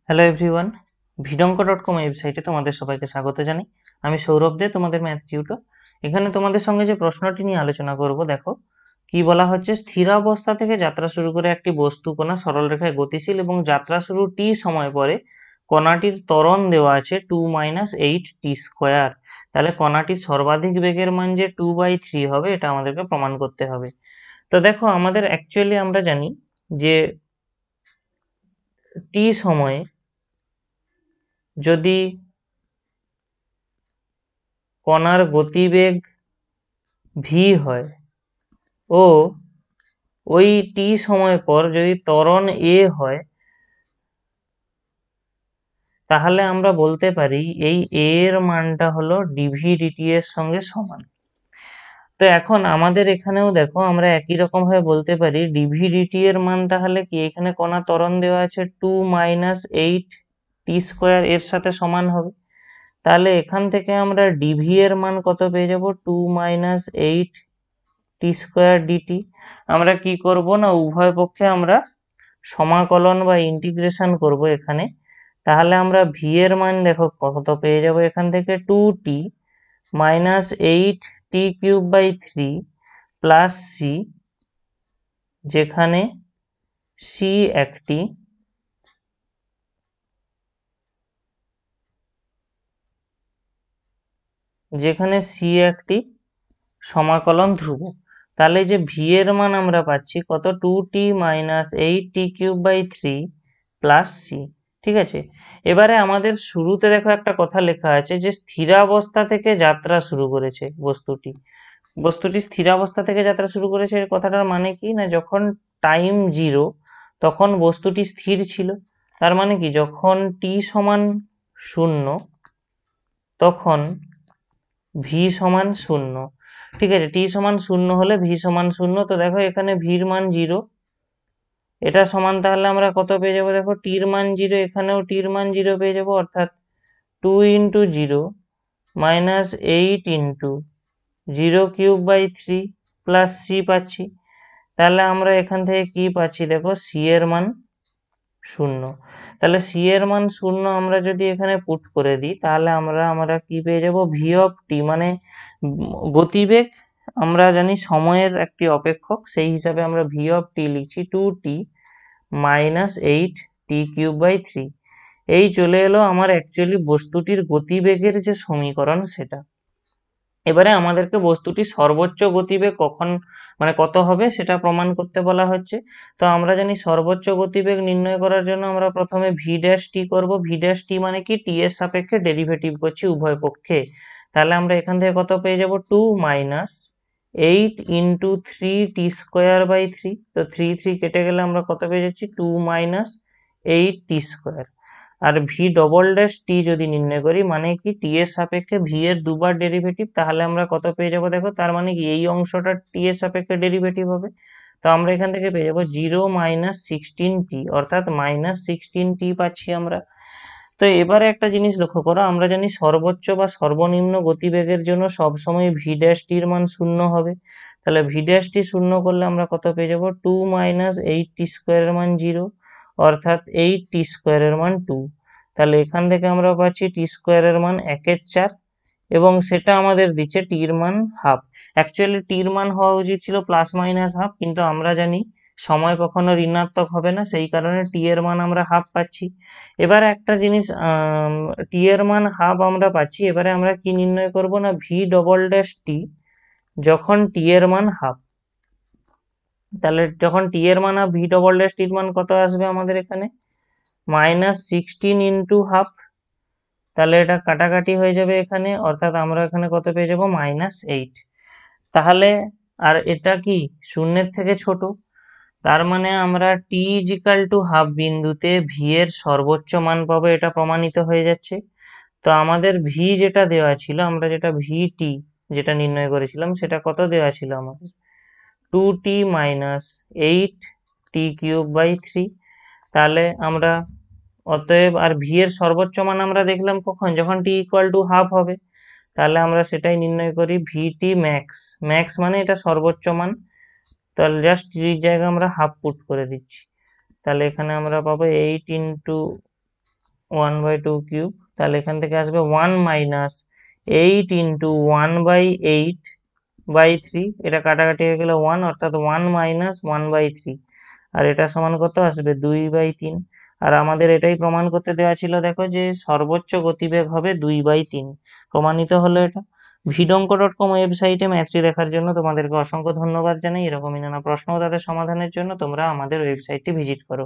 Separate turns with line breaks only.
Hello everyone, ভিডঙ্ক.com ওয়েবসাইটে তোমাদের সবাইকে স্বাগত জানাই। আমি সৌরভ দে, তোমাদের ম্যাথ টিউটর। এখানে তোমাদের সঙ্গে যে প্রশ্নটি নিয়ে আলোচনা করব, দেখো কি বলা হচ্ছে। স্থিরাবস্থা থেকে যাত্রা শুরু করে একটি বস্তু কণা সরল রেখায় গতিশীল এবং যাত্রা শুরু টি সময় পরে কণাটির ত্বরণ দেওয়া আছে 2-8t²। তাহলে কণাটির সর্বাধিক বেগের মান যে 2/3 হবে, এটা আমাদেরকে প্রমাণ করতে হবে। তো দেখো, আমাদের অ্যাকচুয়ালি আমরা জানি যে টি সময়ে যদি কণার গতিবেগ v হয় ও ওই টি সময় পর যদি ত্বরণ a হয়, তাহলে আমরা বলতে পারি এই a এর মানটা হলো dv/dt এর সঙ্গে সমান। তো এখন আমাদের এখানেও দেখো, আমরা একই রকম ভাবে বলতে পারি dv/dt এর মান তাহলে কি, এখানে কণা ত্বরণ দেওয়া আছে 2-8t² এর সাথে সমান হবে। তাহলে এখান থেকে আমরা dv এর মান কত পেয়ে যাব, 2-8t²dt। আমরা কি করব না, উভয় পক্ষে আমরা সমাকলন বা ইন্টিগ্রেশন করব এখানে। তাহলে আমরা v এর মান দেখো কত পেয়ে যাব, এখান থেকে 2t-8t³/3 প্লাস c, যেখানে c একটি সমাকলন ধ্রুবক। তাহলে যে v এর মান আমরা পাচ্ছি কত, 2t-8t³/3 প্লাস c। ঠিক আছে, এবারে আমাদের শুরুতে দেখো একটা কথা লেখা আছে যে স্থিরাবস্থা থেকে যাত্রা শুরু করেছে বস্তুটি স্থিরাবস্থা থেকে যাত্রা শুরু করেছে। এর কথাটার মানে কি না, যখন টাইম 0 তখন বস্তুটি স্থির ছিল। তার মানে কি, যখন t সমান 0 তখন v সমান 0। ঠিক আছে, t সমান 0 হলে v সমান 0। তো দেখো এখানে v এর মান 0, এটা সমান তাহলে আমরা কত পেয়ে যাবো, দেখো t এর মান 0, এখানেও t এর মান 0 পেয়ে যাবো, অর্থাৎ 2 × 0 - 8 × 0³/3 প্লাস c পাচ্ছি। তাহলে আমরা এখান থেকে কি পাচ্ছি, দেখো c এর মান 0। তাহলে c এর মান 0 আমরা যদি এখানে পুট করে দিই, তাহলে আমরা কি পেয়ে যাব, v(t) মানে গতিবেগ। আমরা জানি সময়ের একটি অপেক্ষক, সেই হিসাবে আমরা v(t) লিখছি 2t-8t³/3। এই চলে এলো আমার অ্যাকচুয়ালি বস্তুটির গতিবেগের যে সমীকরণ, সেটা। এবারে আমাদেরকে বস্তুটির সর্বোচ্চ গতিবেগ কখন মানে কত হবে সেটা প্রমাণ করতে বলা হচ্ছে। তো আমরা জানি সর্বোচ্চ গতিবেগ নির্ণয় করার জন্য আমরা প্রথমে v'(t) করব। v'(t) মানে কি, t এর সাপেক্ষে ডেরিভেটিভ করছি উভয় পক্ষে। তাহলে আমরা এখান থেকে কত পেয়ে যাব, 2-8 × 3t²/3। তো 3 কেটে গেলে আমরা কত পেয়ে যাচ্ছি, 2-8t²। আর v'(t) যদি নির্ণয় করি, মানে কি t এর সাপেক্ষে v এর দুবার ডেরিভেটিভ, তাহলে আমরা কত পেয়ে যাব, দেখো তার মানে কি এই অংশটা t এর সাপেক্ষে ডেরিভেটিভ হবে। তো আমরা এখান থেকে পেয়ে যাব 0-16t, অর্থাৎ -16t পাচ্ছি আমরা। তো এবারে একটা জিনিস লক্ষ্য করো, আমরা জানি সর্বোচ্চ বা সর্বনিম্ন গতিবেগের জন্য সবসময় v'(t) এর মান 0 হবে। তাহলে v'(t) 0 করলে আমরা কত পেয়ে যাব, 2-8t² এর মান 0, অর্থাৎ 8t² এর মান 2। তাহলে এখান থেকে আমরা পাচ্ছি t² এর মান 1/4, এবং সেটা আমাদের দিচ্ছে t এর মান হাফ। অ্যাকচুয়ালি t এর মান হওয়া উচিত ছিল +-হাফ, কিন্তু আমরা জানি সময় কখনো ঋণাত্মক হবে না, সেই কারণে t এর মান আমরা হাফ পাচ্ছি। এবারে একটা জিনিস, t এর মান হাফ আমরা পাচ্ছি। এবারে আমরা কি নির্ণয় করব না, v'(t) যখন t এর মান হাফ। তাহলে যখন t এর মান হাফ, v'(t) এর মান কত আসবে আমাদের এখানে, -16 × হাফ। তাহলে এটা কাটাকাটি হয়ে যাবে এখানে, অর্থাৎ আমরা এখানে কত পেয়ে যাব, -8। তাহলে আর এটা কি শূন্যের থেকে ছোট, তার মানে আমরা t = হাফ বিন্দুতে v এর সর্বোচ্চ মান পাবো, এটা প্রমাণিত হয়ে যাচ্ছে। তো আমাদের v যেটা দেওয়া ছিল, আমরা যেটা v(t) যেটা নির্ণয় করেছিলাম, সেটা কত দেওয়া ছিল আমাদের, 2t-8t³/3। তাহলে আমরা অতএব, আর v এর সর্বোচ্চ মান আমরা দেখলাম কখন, যখন t = হাফ হবে। তাহলে আমরা সেটাই নির্ণয় করি, vt ম্যাক্স মানে এটা সর্বোচ্চ মান। তাহলে জাস্ট টির জায়গায় আমরা হাফ পুট করে দিচ্ছি। তাহলে এখানে আমরা পাবো 8 × 1/2 কিউব, তাহলে এখান থেকে আসবে 1 মাইনাস 8 ইন্টু 1/8/3, এটা কাটাকাটি হয়ে গেলে 1, অর্থাৎ 1 মাইনাস 1/3, আর এটা সমান কত আসবে 2/3। আর আমাদের এটাই প্রমাণ করতে দেওয়া ছিল, দেখো যে সর্বোচ্চ গতিবেগ হবে 2/3, প্রমাণিত হলো এটা। vidonco.com ওয়েবসাইটে ম্যাথটি দেখার জন্য তোমাদেরকে অসংখ্য ধন্যবাদ জানাই। এরকমই নানা প্রশ্ন ও তাদের সমাধানের জন্য তোমরা আমাদের ওয়েবসাইটটি ভিজিট করো।